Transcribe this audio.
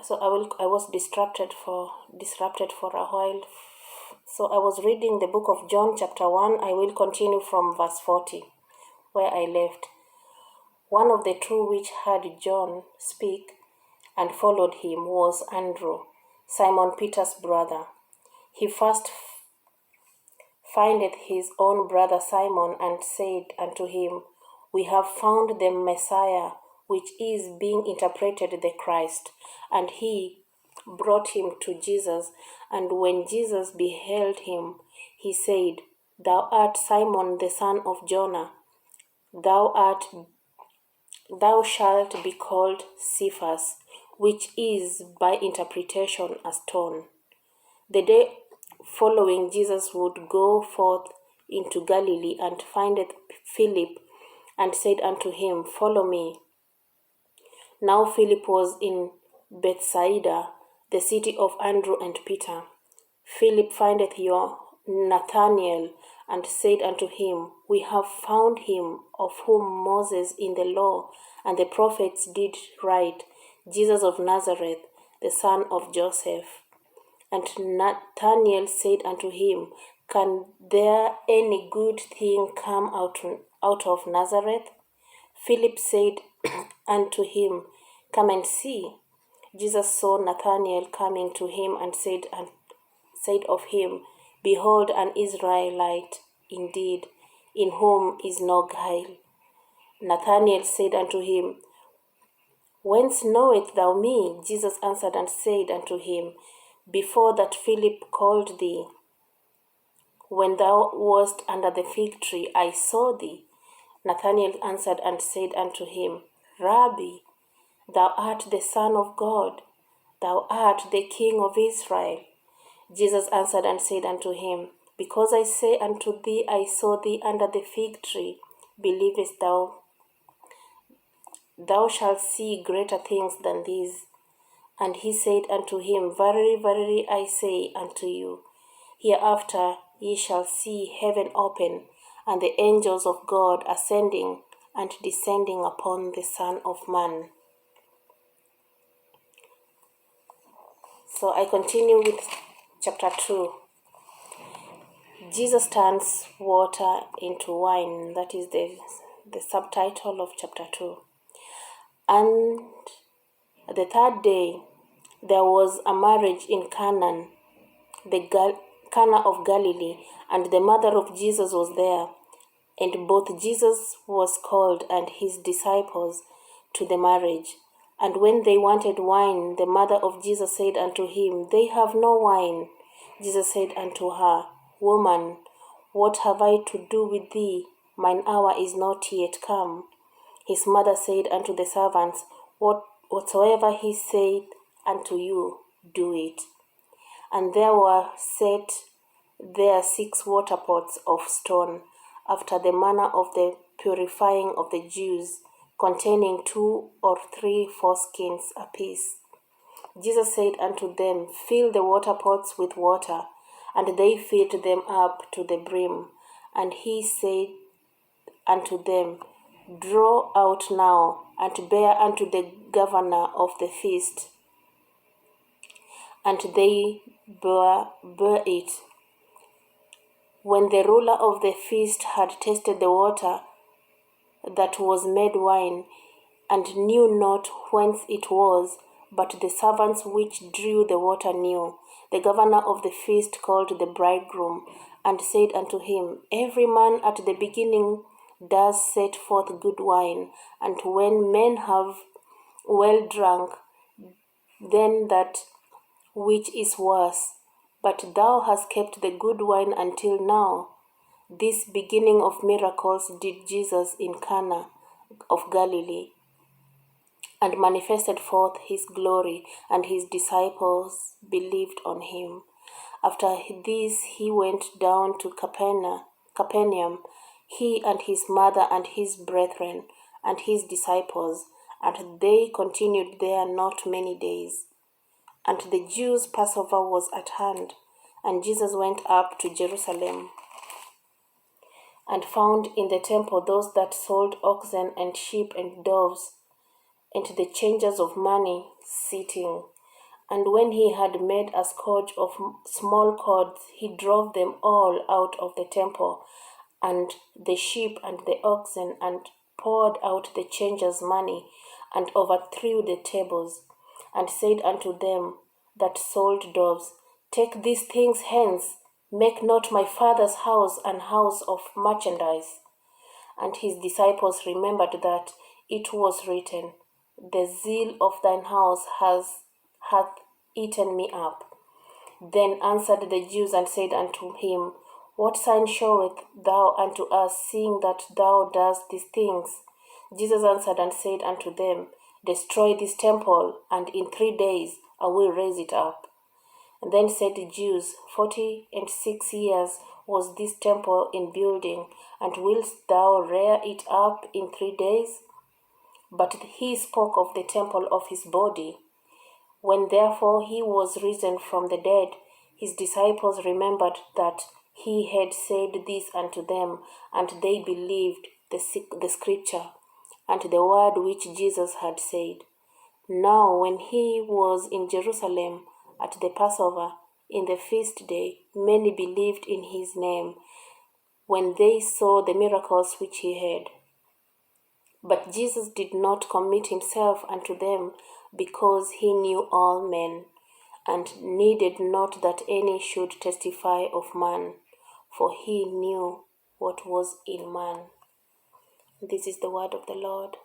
So I was disrupted for a while. So I was reading the book of John chapter 1. I will continue from verse 40 where I left. One of the two which heard John speak and followed him was Andrew, Simon Peter's brother. He first findeth his own brother Simon and said unto him, We have found the Messiah, which is being interpreted the Christ. And he brought him to Jesus. And when Jesus beheld him, he said, Thou art Simon the son of Jonah. Thou shalt be called Cephas, which is by interpretation a stone. The day following, Jesus would go forth into Galilee, and findeth Philip, and said unto him, Follow me. Now Philip was in Bethsaida, the city of Andrew and Peter. Philip findeth Nathanael, and said unto him, We have found him of whom Moses in the law and the prophets did write, Jesus of Nazareth, the son of Joseph. And Nathanael said unto him, Can there any good thing come out of Nazareth? Philip said unto him, Come and see. Jesus saw Nathanael coming to him, and said of him, Behold, an Israelite indeed, in whom is no guile. Nathanael said unto him, Whence knowest thou me? Jesus answered and said unto him, Before that Philip called thee, when thou wast under the fig tree, I saw thee. Nathanael answered and said unto him, Rabbi, thou art the Son of God, thou art the King of Israel. Jesus answered and said unto him, Because I say unto thee, I saw thee under the fig tree, believest thou? Thou shalt see greater things than these. And he said unto him, Verily, verily, I say unto you, hereafter ye shall see heaven open, and the angels of God ascending and descending upon the Son of Man. So I continue with chapter 2. Jesus turns water into wine. That is the subtitle of chapter 2. And the third day, there was a marriage in Cana of Galilee, and the mother of Jesus was there. And both Jesus was called and his disciples to the marriage. And when they wanted wine, the mother of Jesus said unto him, They have no wine. Jesus said unto her, Woman, what have I to do with thee? Mine hour is not yet come. His mother said unto the servants, Whatsoever he saith unto you, do it. And there were set there 6 water pots of stone, after the manner of the purifying of the Jews, containing 2 or 3 foreskins apiece. Jesus said unto them, Fill the water pots with water. And they filled them up to the brim. And he said unto them, Draw out now, and bear unto the governor of the feast. And they bare it. When the ruler of the feast had tasted the water that was made wine, and knew not whence it was, but the servants which drew the water knew, the governor of the feast called the bridegroom, and said unto him, Every man at the beginning does set forth good wine, and when men have well drunk, then that which is worse. But thou hast kept the good wine until now. This beginning of miracles did Jesus in Cana of Galilee, and manifested forth his glory, and his disciples believed on him. After this he went down to Capernaum, he and his mother and his brethren and his disciples, and they continued there not many days. And the Jews' Passover was at hand, and Jesus went up to Jerusalem, and found in the temple those that sold oxen and sheep and doves, and the changers of money sitting, And when he had made a scourge of small cords, he drove them all out of the temple, and the sheep and the oxen, and poured out the changers' money, and overthrew the tables, and said unto them that sold doves, Take these things hence, make not my Father's house an house of merchandise. And his disciples remembered that it was written, The zeal of thine house hath eaten me up. Then answered the Jews and said unto him, What sign showeth thou unto us, seeing that thou doest these things? Jesus answered and said unto them, Destroy this temple, and in 3 days I will raise it up. And then said the Jews, 46 years was this temple in building, and wilt thou rear it up in 3 days? But he spoke of the temple of his body. When therefore he was risen from the dead, his disciples remembered that he had said this unto them, and they believed the scripture and the word which Jesus had said. Now when he was in Jerusalem at the Passover, in the feast day, many believed in his name, when they saw the miracles which he had. But Jesus did not commit himself unto them, because he knew all men, and needed not that any should testify of man, for he knew what was in man. This is the word of the Lord.